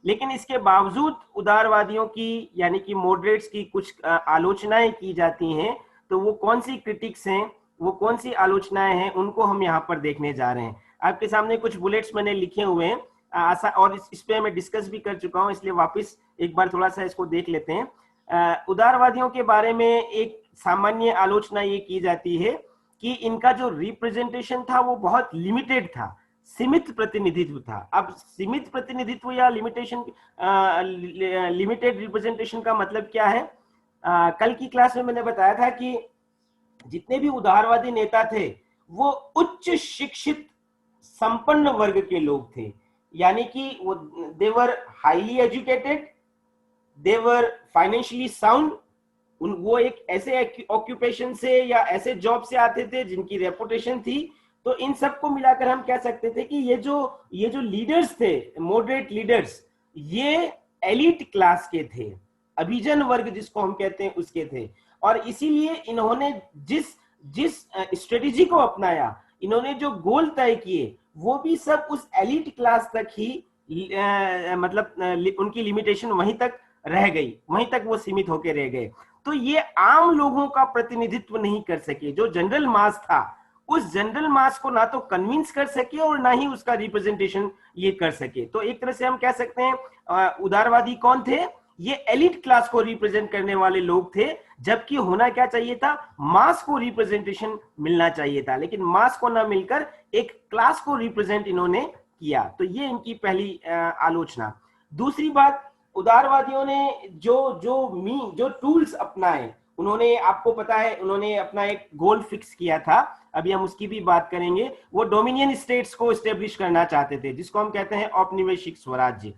लेकिन इसके बावजूद उदारवादियों की यानी कि मॉडरेट्स की कुछ आलोचनाएं की जाती हैं। तो वो कौन सी क्रिटिक्स हैं, वो कौन सी आलोचनाएं हैं, उनको हम यहाँ पर देखने जा रहे हैं। आपके सामने कुछ बुलेट्स मैंने लिखे हुए हैं, आशा और इस पे मैं डिस्कस भी कर चुका हूँ, इसलिए वापस एक बार थोड़ा सा इसको देख लेते हैं। उदारवादियों के बारे में एक सामान्य आलोचना ये की जाती है कि इनका जो रिप्रेजेंटेशन था वो बहुत लिमिटेड था, सीमित प्रतिनिधित्व था। अब सीमित प्रतिनिधित्व या लिमिटेड रिप्रेजेंटेशन का मतलब क्या है? कल की क्लास में मैंने बताया था कि जितने भी उदारवादी नेता थे वो उच्च शिक्षित संपन्न वर्ग के लोग थे, यानी कि वो देवर हाईली एजुकेटेड, देवर फाइनेंशियली साउंड। वो एक ऐसे ऑक्यूपेशन से या ऐसे जॉब से आते थे जिनकी रेपुटेशन थी। तो इन सबको मिलाकर हम कह सकते थे कि ये जो लीडर्स थे, मॉडरेट लीडर्स, ये एलिट क्लास के थे, अभिजन वर्ग जिसको हम कहते हैं उसके थे। और इसीलिए इन्होंने जिस जिस स्ट्रेटेजी को अपनाया, इन्होंने जो गोल तय किए, वो भी सब उस एलिट क्लास तक ही मतलब उनकी लिमिटेशन वहीं तक रह गई, वहीं तक वो सीमित होकर रह गए। तो ये आम लोगों का प्रतिनिधित्व नहीं कर सके। जो जनरल मास था, उस जनरल मास को ना तो कन्विंस कर सके और ना ही उसका रिप्रेजेंटेशन ये कर सके। तो एक तरह से हम कह सकते हैं उदारवादी कौन थे? ये एलिट क्लास को रिप्रेजेंट करने वाले लोग थे, जबकि होना क्या चाहिए था? मास को रिप्रेजेंटेशन मिलना चाहिए था, लेकिन मास को ना मिलकर एक क्लास को रिप्रेजेंट इन्होंने किया। तो ये इनकी पहली आलोचना। दूसरी बात, उदारवादियों ने जो टूल्स अपनाए, उन्होंने, आपको पता है, उन्होंने अपना एक गोल फिक्स किया था, अभी हम उसकी भी बात करेंगे। वो डोमिनियन स्टेट्स को एस्टेब्लिश करना चाहते थे, जिसको हम कहते हैं औपनिवेशिक स्वराज्य।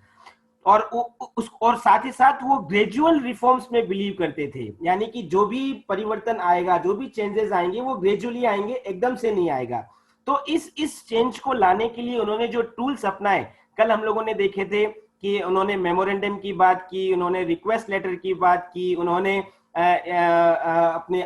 और साथ ही साथ वो ग्रेजुअल रिफॉर्म्स में बिलीव करते थे, यानी कि जो भी परिवर्तन आएगा, जो भी चेंजेस आएंगे, वो ग्रेजुअली आएंगे, एकदम से नहीं आएगा। तो इस चेंज को लाने के लिए उन्होंने जो टूल्स अपनाए, कल हम लोगों ने देखे थे कि उन्होंने मेमोरेंडम की बात की, उन्होंने रिक्वेस्ट लेटर की बात की, उन्होंने अपने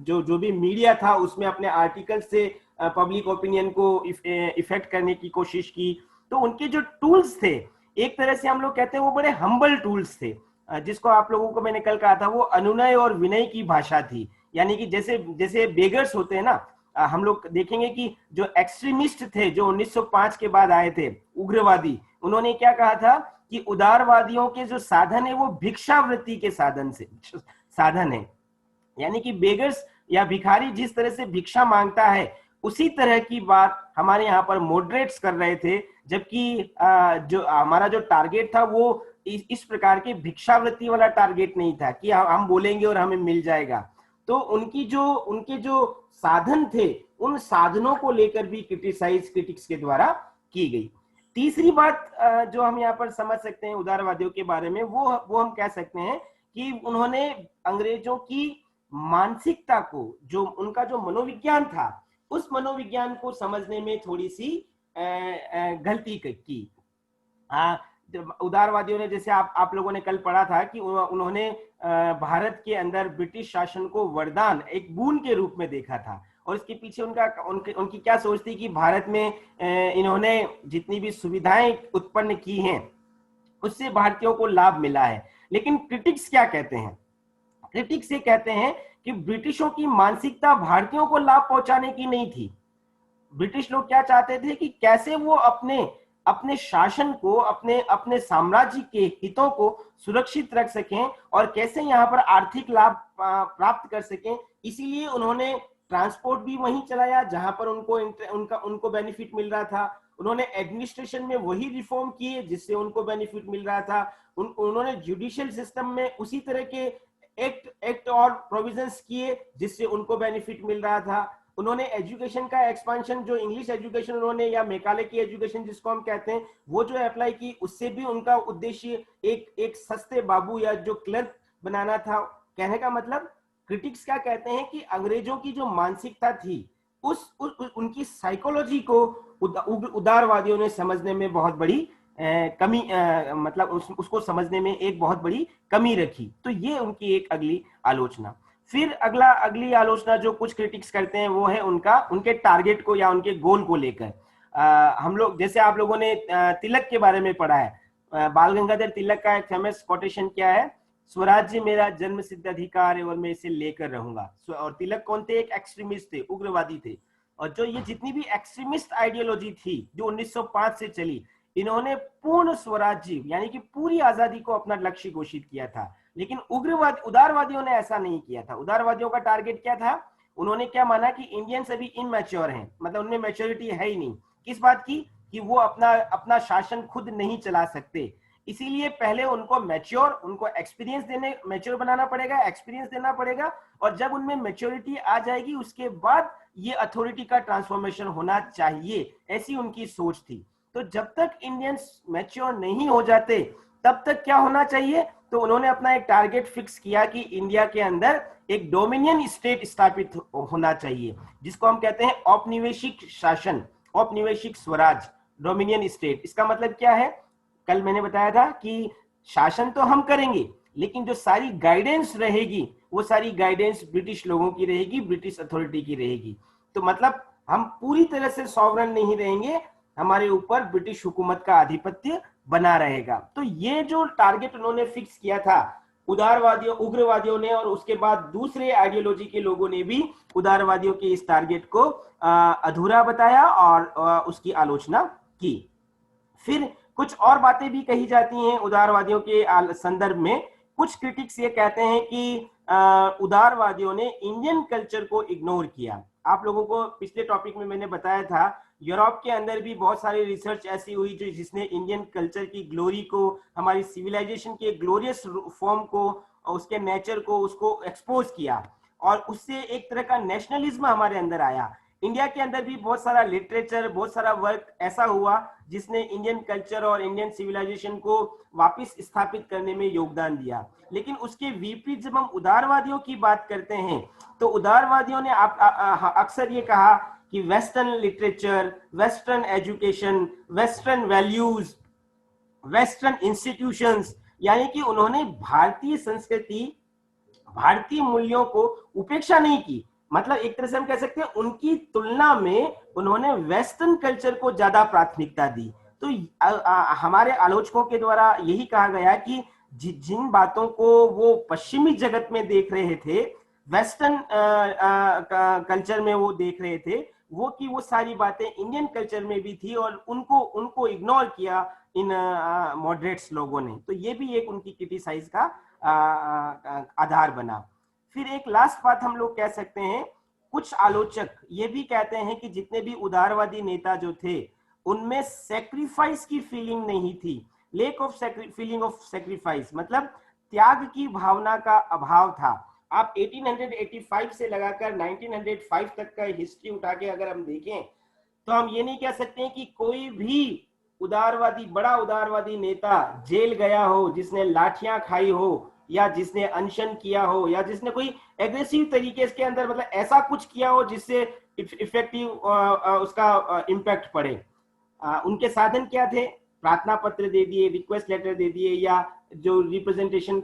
जो भी मीडिया था उसमें अपने आर्टिकल से पब्लिक ओपिनियन को इफेक्ट करने की कोशिश की। तो उनके जो टूल्स थे, एक तरह से हम लोग कहते हैं वो बड़े हम्बल टूल्स थे, जिसको आप लोगों को मैंने कल कहा था, वो अनुनय और विनय की भाषा थी। यानी कि जैसे जैसे बेगर्स होते हैं ना, हम लोग देखेंगे कि जो एक्सट्रीमिस्ट थे, जो 1905 के बाद आए थे, उग्रवादी, उन्होंने क्या कहा था कि उदारवादियों के जो साधन है वो भिक्षावृत्ति के साधन है। यानी कि बेगर्स या भिखारी जिस तरह से भिक्षा मांगता है, उसी तरह की बात हमारे यहाँ पर मॉडरेट्स कर रहे थे, जबकि जो हमारा जो टारगेट था वो इस प्रकार के भिक्षावृत्ति वाला टारगेट नहीं था कि हम बोलेंगे और हमें मिल जाएगा। तो उनके जो साधन थे, उन साधनों को लेकर भी क्रिटिक्स के द्वारा की गई। तीसरी बात जो हम यहाँ पर समझ सकते हैं उदारवादियों के बारे में, वो हम कह सकते हैं कि उन्होंने अंग्रेजों की मानसिकता को, जो उनका जो मनोविज्ञान था, उस मनोविज्ञान को समझने में थोड़ी सी गलती की। उदारवादियों ने, जैसे आप लोगों ने कल पढ़ा था कि उन्होंने भारत के अंदर ब्रिटिश शासन को वरदान, एक बून के रूप में देखा था। और इसके पीछे उनकी क्या सोच थी कि भारत में इन्होंने जितनी भी सुविधाएं उत्पन्न की हैं, उससे भारतीयों को लाभ मिला है। लेकिन क्रिटिक्स क्या कहते हैं? क्रिटिक्स ये कहते हैं कि ब्रिटिशों की मानसिकता भारतीयों को लाभ पहुंचाने की नहीं थी। ब्रिटिश लोग क्या चाहते थे कि कैसे वो अपने शासन को, अपने साम्राज्य के हितों को सुरक्षित रख सकें और कैसे यहाँ पर आर्थिक लाभ प्राप्त कर सकें। इसीलिए उन्होंने ट्रांसपोर्ट भी वहीं चलाया जहां पर उनको बेनिफिट मिल रहा था। उन्होंने एडमिनिस्ट्रेशन में वही रिफॉर्म किए जिससे उनको बेनिफिट मिल रहा था। उन्होंने जुडिशियल सिस्टम में उसी तरह के एक्ट और प्रोविजंस किए जिससे उनको बेनिफिट मिल रहा था। उन्होंने एजुकेशन का एक्सपांशन, जो इंग्लिश एजुकेशन उन्होंने, या मैकाले की एजुकेशन जिसको हम कहते हैं, वो जो अप्लाई की, उससे भी उनका उद्देश्य एक सस्ते बाबू या जो क्लर्क बनाना था। कहने का मतलब, क्रिटिक्स क्या कहते हैं कि अंग्रेजों की जो मानसिकता थी, उनकी साइकोलॉजी को उदारवादियों ने समझने में बहुत बड़ी कमी, मतलब उसको समझने में एक बहुत बड़ी कमी रखी। तो ये उनकी एक अगली आलोचना। फिर अगली आलोचना जो कुछ क्रिटिक्स करते हैं वो है उनके टारगेट को या उनके गोल को लेकर। हम लोग, जैसे आप लोगों ने तिलक के बारे में पढ़ा है, बाल गंगाधर तिलक का एक फेमस कोटेशन क्या है, स्वराज्य मेरा जन्म सिद्ध अधिकार है और मैं इसे लेकर रहूंगा। और तिलक कौन थे, एक एक्सट्रीमिस्ट थे, उग्रवादी थे। और जो ये जितनी भी एक्सट्रीमिस्ट आइडियोलॉजी थी जो 1905 से चली, इन्होंने पूर्ण स्वराज्य यानी कि पूरी आजादी को अपना लक्ष्य घोषित किया था। लेकिन उदारवादियों ने ऐसा नहीं किया था। उदारवादियों का टारगेट क्या था, उन्होंने क्या माना कि इंडियंस अभी इनमैच्योर हैं, मतलब उनमें मैच्योरिटी है ही नहीं। किस बात की, कि वो अपना शासन खुद नहीं चला सकते। इसीलिए पहले उनको उनको एक्सपीरियंस मैच्योर बनाना पड़ेगा, एक्सपीरियंस देना पड़ेगा, और जब उनमें मैच्योरिटी आ जाएगी उसके बाद ये अथॉरिटी का ट्रांसफॉर्मेशन होना चाहिए, ऐसी उनकी सोच थी। तो जब तक इंडियंस मैच्योर नहीं हो जाते तब तक क्या होना चाहिए, तो उन्होंने अपना एक टारगेट फिक्स किया कि इंडिया के अंदर एक डोमिनियन स्टेट स्थापित होना चाहिए, जिसको हम कहते हैं औपनिवेशिक शासन, औपनिवेशिक स्वराज, डोमिनियन स्टेट। इसका मतलब क्या है, कल मैंने बताया था कि शासन तो हम करेंगे लेकिन जो सारी गाइडेंस रहेगी वो सारी गाइडेंस ब्रिटिश लोगों की रहेगी, ब्रिटिश अथॉरिटी की रहेगी। तो मतलब हम पूरी तरह से सॉवरन नहीं रहेंगे, हमारे ऊपर ब्रिटिश हुकूमत का आधिपत्य बना रहेगा। तो ये जो टारगेट उन्होंने फिक्स किया था उदारवादियों, उग्रवादियों ने, और उसके बाद दूसरे आइडियोलॉजी के लोगों ने भी उदारवादियों के इस टारगेट को अधूरा बताया और उसकी आलोचना की। फिर कुछ और बातें भी कही जाती हैं उदारवादियों के संदर्भ में। कुछ क्रिटिक्स ये कहते हैं कि उदारवादियों ने इंडियन कल्चर को इग्नोर किया। आप लोगों को पिछले टॉपिक में मैंने बताया था, यूरोप के अंदर भी बहुत सारी रिसर्च ऐसी हुई जो जिसने इंडियन कल्चर की ग्लोरी को, हमारी सिविलाइजेशन के ग्लोरियस फॉर्म को, उसके नेचर को, उसको एक्सपोज किया, और उससे एक तरह का नेशनलिज्म हमारे अंदर आया। इंडिया के अंदर भी बहुत सारा लिटरेचर, बहुत सारा वर्क ऐसा हुआ जिसने इंडियन कल्चर और इंडियन सिविलाइजेशन को वापस स्थापित करने में योगदान दिया। लेकिन उसके विपरीत जब हम उदारवादियों की बात करते हैं तो उदारवादियों ने अक्सर ये कहा कि western literature, western education, western values, western institutions, यानी कि उन्होंने भारतीय संस्कृति, भारतीय मूल्यों को उपेक्षा नहीं की। मतलब एक तरह से हम कह सकते हैं उनकी तुलना में उन्होंने वेस्टर्न कल्चर को ज्यादा प्राथमिकता दी। तो हमारे आलोचकों के द्वारा यही कहा गया कि जिन बातों को वो पश्चिमी जगत में देख रहे थे, वेस्टर्न कल्चर में वो देख रहे थे, वो सारी बातें इंडियन कल्चर में भी थी और उनको इग्नोर किया इन मॉडरेट्स लोगों ने। तो ये भी एक उनकी क्रिटिसाइज का आधार बना। फिर एक लास्ट बात हम लोग कह सकते हैं, कुछ आलोचक ये भी कहते हैं कि जितने भी उदारवादी नेता जो थे उनमें सेक्रीफाइस की फीलिंग नहीं थी, lake of feeling of sacrifice, मतलब त्याग की भावना का अभाव था। आप 1885 से लगाकर 1905 तक का हिस्ट्री उठा के अगर हम देखें तो हम ये नहीं कह सकते हैं कि कोई भी उदारवादी, बड़ा उदारवादी नेता जेल गया हो, जिसने लाठियां खाई हो, या जिसने अनशन किया हो, या जिसने कोई एग्रेसिव तरीके के अंदर मतलब ऐसा कुछ किया हो जिससे इफेक्टिव उसका इम्पैक्ट पड़े। उनके साधन क्या थे, प्रार्थना पत्र दे दिए, रिक्वेस्ट लेटर दे दिए, या जो रिप्रेजेंटेशन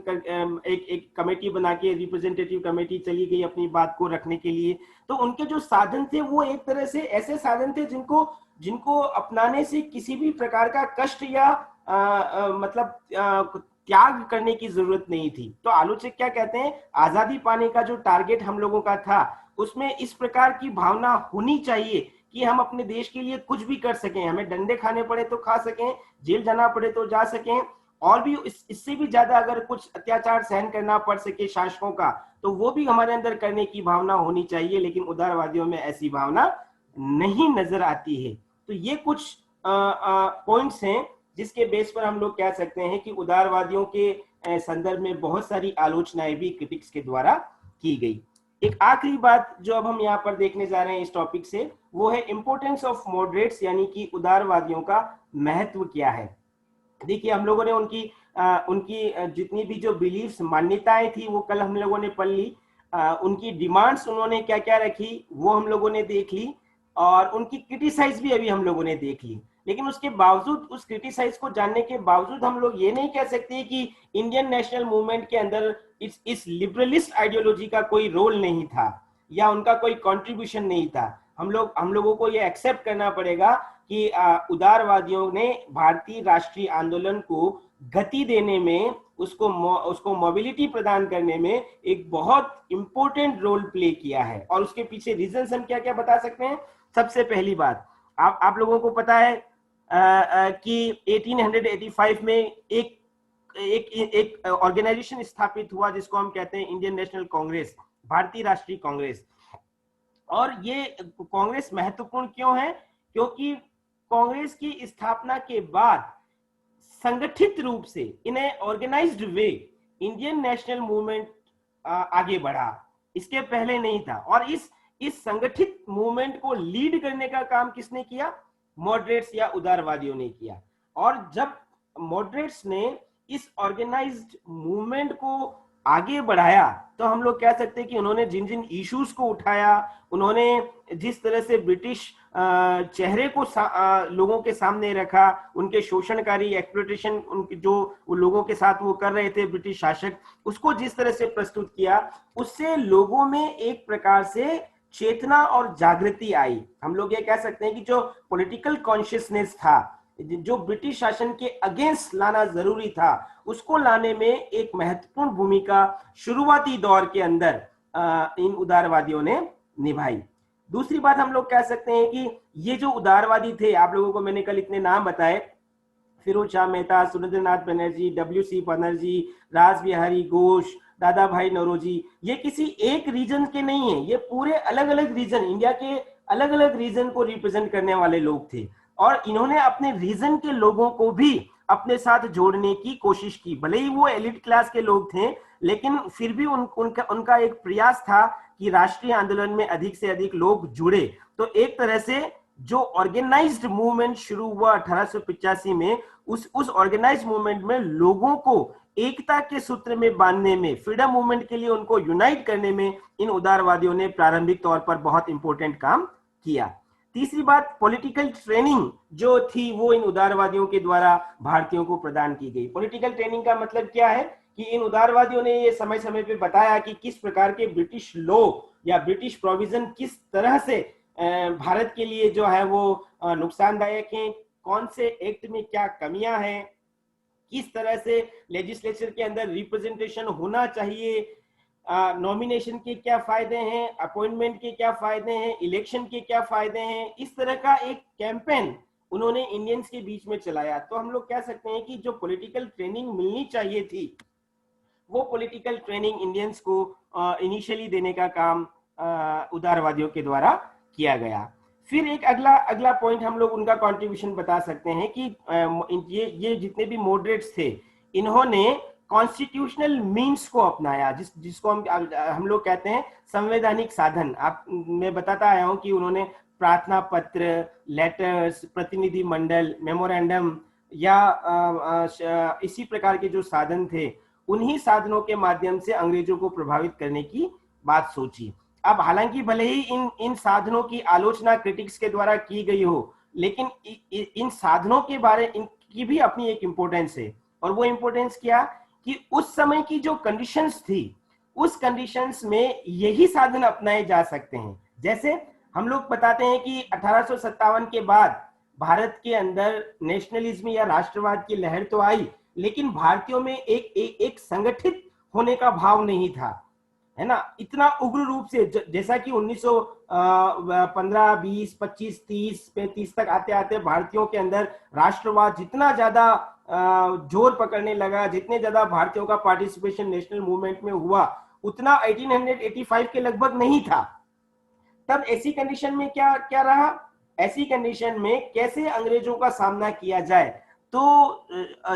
एक कमेटी बना के रिप्रेजेंटेटिव कमेटी चली गई अपनी बात को रखने के लिए। तो उनके जो साधन थे वो एक तरह से ऐसे साधन थे जिनको अपनाने से किसी भी प्रकार का कष्ट या मतलब त्याग करने की जरूरत नहीं थी। तो आलोचक क्या कहते हैं, आजादी पाने का जो टारगेट हम लोगों का था उसमें इस प्रकार की भावना होनी चाहिए कि हम अपने देश के लिए कुछ भी कर सकें, हमें डंडे खाने पड़े तो खा सकें, जेल जाना पड़े तो जा सकें, और भी इससे भी ज्यादा अगर कुछ अत्याचार सहन करना पड़ सके शासकों का तो वो भी हमारे अंदर करने की भावना होनी चाहिए। लेकिन उदारवादियों में ऐसी भावना नहीं नजर आती है। तो ये कुछ पॉइंट्स हैं जिसके बेस पर हम लोग कह सकते हैं कि उदारवादियों के संदर्भ में बहुत सारी आलोचनाएं भी क्रिटिक्स के द्वारा की गई। एक आखिरी बात जो अब हम यहाँ पर देखने जा रहे हैं इस टॉपिक से, वो है इंपोर्टेंस ऑफ मॉडरेट्स, यानी कि उदारवादियों का महत्व क्या है। देखिए हम लोगों ने उनकी जितनी भी जो बिलीफ्स, मान्यताएं थी वो कल हम लोगों ने पढ़ ली। उनकी डिमांड्स उन्होंने क्या क्या रखी वो हम लोगों ने देख ली, और उनकी क्रिटिसाइज भी अभी हम लोगों ने देख ली। लेकिन उसके बावजूद, उस क्रिटिसाइज को जानने के बावजूद हम लोग ये नहीं कह सकते कि इंडियन नेशनल मूवमेंट के अंदर इस लिबरलिस्ट आइडियोलॉजी का कोई रोल नहीं था या उनका कोई कंट्रीब्यूशन नहीं था। हम लोगों को ये एक्सेप्ट करना पड़ेगा कि उदारवादियों ने भारतीय राष्ट्रीय आंदोलन को गति देने में, उसको मोबिलिटी प्रदान करने में एक बहुत इंपॉर्टेंट रोल प्ले किया है। और उसके पीछे रीजंस हम क्या क्या बता सकते हैं। सबसे पहली बात, आप लोगों को पता है कि 1885 में एक ऑर्गेनाइजेशन स्थापित हुआ जिसको हम कहते हैं इंडियन नेशनल कांग्रेस, भारतीय राष्ट्रीय कांग्रेस। और ये कांग्रेस महत्वपूर्ण क्यों है? क्योंकि कांग्रेस की स्थापना के बाद संगठित रूप से, इन ए ऑर्गेनाइज्ड वे, इंडियन नेशनल मूवमेंट आगे बढ़ा। इसके पहले नहीं था। और इस संगठित मूवमेंट को लीड करने का काम किसने किया? मॉडरेट्स या उदारवादियों ने किया। और जब मॉडरेट्स ने इस ऑर्गेनाइज्ड मूवमेंट को आगे बढ़ाया तो हम लोग कह सकते हैं कि उन्होंने जिन जिन इश्यूज को उठाया, उन्होंने जिस तरह से ब्रिटिश चेहरे को लोगों के सामने रखा, उनके शोषणकारी एक्सप्लॉयटेशन, उनके जो लोगों के साथ वो कर रहे थे ब्रिटिश शासक, उसको जिस तरह से प्रस्तुत किया, उससे लोगों में एक प्रकार से चेतना और जागृति आई। हम लोग ये कह सकते हैं कि जो पॉलिटिकल कॉन्शियसनेस था, जो ब्रिटिश शासन के अगेंस्ट लाना जरूरी था, उसको लाने में एक महत्वपूर्ण भूमिका शुरुआती दौर के अंदर इन उदारवादियों ने निभाई। दूसरी बात हम लोग कह सकते हैं कि ये जो उदारवादी थे, आप लोगों को मैंने कल इतने नाम बताए, फिरोज शाह मेहता, सुरेंद्रनाथ बनर्जी, डब्ल्यू.सी. बनर्जी, रास बिहारी घोष, दादा भाई नौरोजी, ये किसी एक रीजन के नहीं है, ये पूरे अलग अलग रीजन, इंडिया के अलग अलग रीजन को रिप्रेजेंट करने वाले लोग थे। और इन्होंने अपने रीजन के लोगों को भी अपने साथ जोड़ने की कोशिश की। भले ही वो एलिट क्लास के लोग थे, लेकिन फिर भी उनका एक प्रयास था कि राष्ट्रीय आंदोलन में अधिक से अधिक लोग जुड़े। तो एक तरह से जो ऑर्गेनाइज्ड मूवमेंट शुरू हुआ 1885 में, उस ऑर्गेनाइज्ड मूवमेंट में लोगों को एकता के सूत्र में बांधने में, फ्रीडम मूवमेंट के लिए उनको यूनाइट करने में इन उदारवादियों ने प्रारंभिक तौर पर बहुत इंपॉर्टेंट काम किया। तीसरी बात, पॉलिटिकल ट्रेनिंग जो थी वो इन उदारवादियों के द्वारा भारतीयों को प्रदान की गई। पॉलिटिकल ट्रेनिंग का मतलब क्या है कि इन उदारवादियों ने ये समय समय पे बताया कि किस प्रकार के ब्रिटिश लॉ या ब्रिटिश प्रोविजन किस तरह से भारत के लिए जो है वो नुकसानदायक हैं, कौन से एक्ट में क्या कमियां हैं, किस तरह से लेजिस्लेचर के अंदर रिप्रेजेंटेशन होना चाहिए, नॉमिनेशन के क्या फायदे हैं, अपॉइंटमेंट के क्या फायदे हैं, इलेक्शन के क्या फायदे हैं। इस तरह का एक कैंपेन उन्होंने इंडियंस के बीच में चलाया। तो हम लोग कह सकते हैं कि जो पॉलिटिकल ट्रेनिंग मिलनी चाहिए थी, वो पॉलिटिकल ट्रेनिंग इंडियंस को इनिशियली देने का काम उदारवादियों के द्वारा किया गया। फिर एक अगला पॉइंट हम लोग उनका कंट्रीब्यूशन बता सकते हैं कि ये जितने भी मॉडरेट्स थे, इन्होंने कॉन्स्टिट्यूशनल मीन्स को अपनाया, जिसको हम लोग कहते हैं संवैधानिक साधन। मैं बताता आया हूं कि उन्होंने प्रार्थना पत्र, लेटर्स, प्रतिनिधि मंडल, मेमोरेंडम या इसी प्रकार के जो साधन थे, उन्हीं साधनों के माध्यम से अंग्रेजों को प्रभावित करने की बात सोची। अब हालांकि भले ही इन साधनों की आलोचना क्रिटिक्स के द्वारा की गई हो, लेकिन इन साधनों के बारे इनकी भी अपनी एक इंपॉर्टेंस है। और वो इंपॉर्टेंस क्या कि उस समय की जो कंडीशंस थी, उस कंडीशंस में यही साधन अपनाए जा सकते हैं। जैसे हम लोग बताते हैं कि 1857 के बाद भारत के अंदर नेशनलिज्म या राष्ट्रवाद की लहर तो आई, लेकिन भारतीयों में एक संगठित होने का भाव नहीं था, है ना, इतना उग्र रूप से। जैसा कि 1915, 20, 25, 30, 35 तक आते आते भारतीयों के अंदर राष्ट्रवाद जितना ज्यादा जोर पकड़ने लगा, जितने ज्यादा भारतीयों का पार्टिसिपेशन नेशनल मूवमेंट में हुआ, उतना 1885 के लगभग नहीं था। तब ऐसी कंडीशन में क्या रहा, ऐसी कंडीशन में कैसे अंग्रेजों का सामना किया जाए, तो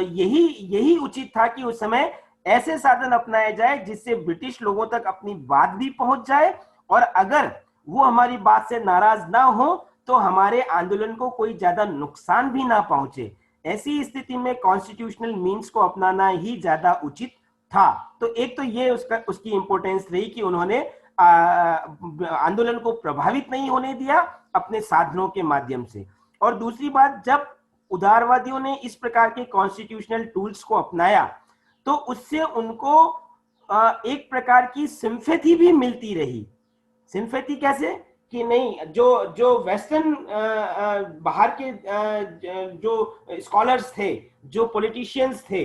यही उचित था कि उस समय ऐसे साधन अपनाए जाए जिससे ब्रिटिश लोगों तक अपनी बात भी पहुंच जाए, और अगर वो हमारी बात से नाराज ना हो तो हमारे आंदोलन को कोई ज्यादा नुकसान भी ना पहुंचे। ऐसी स्थिति में कॉन्स्टिट्यूशनल मीन्स को अपनाना ही ज्यादा उचित था। तो एक तो ये उसकी इंपॉर्टेंस रही कि उन्होंने आंदोलन को प्रभावित नहीं होने दिया अपने साधनों के माध्यम से। और दूसरी बात, जब उदारवादियों ने इस प्रकार के कॉन्स्टिट्यूशनल टूल्स को अपनाया तो उससे उनको एक प्रकार की सिंपैथी भी मिलती रही। सिंपैथी कैसे कि नहीं, जो जो वेस्टर्न बाहर के जो स्कॉलर्स थे, जो पॉलिटिशियंस थे,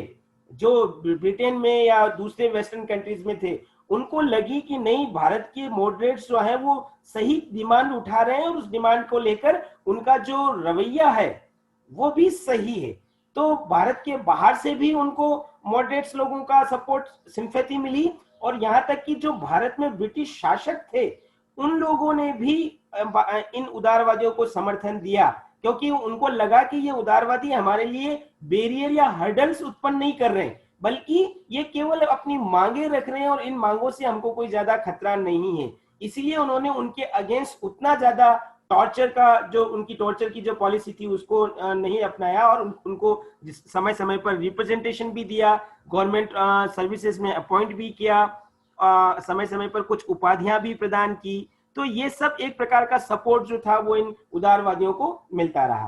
जो ब्रिटेन में या दूसरे वेस्टर्न कंट्रीज में थे, उनको लगी कि नहीं, भारत के मॉडरेट्स जो है वो सही डिमांड उठा रहे हैं और उस डिमांड को लेकर उनका जो रवैया है वो भी सही है। तो भारत के बाहर से भी उनको मॉडरेट्स लोगों का सपोर्ट, सिंपैथी मिली, और यहां तक कि जो भारत में ब्रिटिश शासक थे उन लोगों ने भी इन उदारवादियों को समर्थन दिया, क्योंकि उनको लगा कि ये उदारवादी हमारे लिए बैरियर या हर्डल्स उत्पन्न नहीं कर रहे हैं, बल्कि ये केवल अपनी मांगे रख रहे हैं और इन मांगों से हमको कोई ज्यादा खतरा नहीं है। इसीलिए उन्होंने उनके अगेंस्ट उतना ज्यादा टॉर्चर का, जो उनकी टॉर्चर की जो पॉलिसी थी उसको नहीं अपनाया, और उनको समय समय पर रिप्रेजेंटेशन भी दिया, गवर्नमेंट सर्विसेज में अपॉइंट भी किया, समय समय पर कुछ उपाधियां भी प्रदान की। तो ये सब एक प्रकार का सपोर्ट जो था वो इन उदारवादियों को मिलता रहा।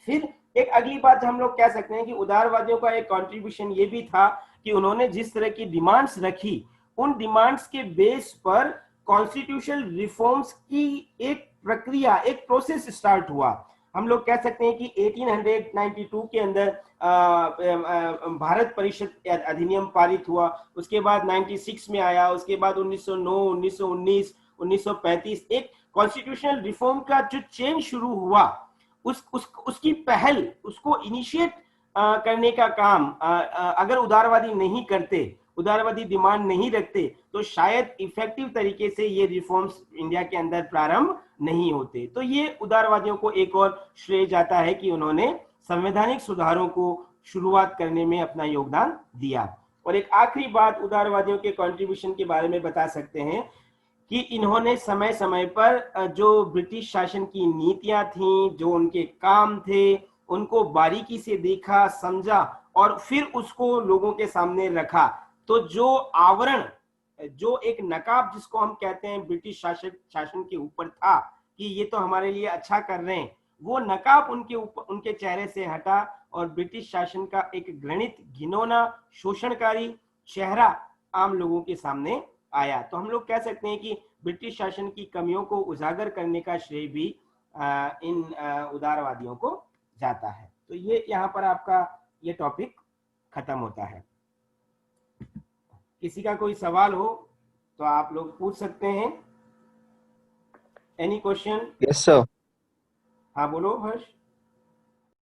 फिर एक अगली बात हम लोग कह सकते हैं कि उदारवादियों का एक कंट्रीब्यूशन ये भी था कि उन्होंने जिस तरह की डिमांड्स रखी, उन डिमांड्स के बेस पर कॉन्स्टिट्यूशनल रिफॉर्म्स की एक प्रक्रिया, एक प्रोसेस स्टार्ट हुआ। हम लोग कह सकते हैं कि 1892 के अंदर भारत परिषद अधिनियम पारित हुआ, उसके बाद 96 में आया, उसके बाद 1909, 1919, 1935 एक कॉन्स्टिट्यूशनल रिफॉर्म का जो चेंज शुरू हुआ, उसकी पहल, उसको इनिशिएट करने का काम अगर उदारवादी नहीं करते, उदारवादी डिमांड नहीं रखते, तो शायद इफेक्टिव तरीके से ये रिफॉर्म्स इंडिया के अंदर प्रारंभ नहीं होते। तो ये उदारवादियों को एक और श्रेय जाता है कि उन्होंने संवैधानिक सुधारों को शुरुआत करने में अपना योगदान दिया। और एक आखिरी बात उदारवादियों के कंट्रीब्यूशन के बारे में बता सकते हैं कि इन्होंने समय समय पर जो ब्रिटिश शासन की नीतियां थी, जो उनके काम थे, उनको बारीकी से देखा, समझा और फिर उसको लोगों के सामने रखा। तो जो आवरण, जो एक नकाब जिसको हम कहते हैं ब्रिटिश शासन के ऊपर था कि ये तो हमारे लिए अच्छा कर रहे हैं, वो नकाब उनके ऊपर, उनके चेहरे से हटा और ब्रिटिश शासन का एक घृणित, घिनौना, शोषणकारी चेहरा आम लोगों के सामने आया। तो हम लोग कह सकते हैं कि ब्रिटिश शासन की कमियों को उजागर करने का श्रेय भी इन उदारवादियों को जाता है। तो ये यहाँ पर आपका ये टॉपिक खत्म होता है। किसी का कोई सवाल हो तो आप लोग पूछ सकते हैं। Any question? Yes sir. हाँ बोलो हर्ष।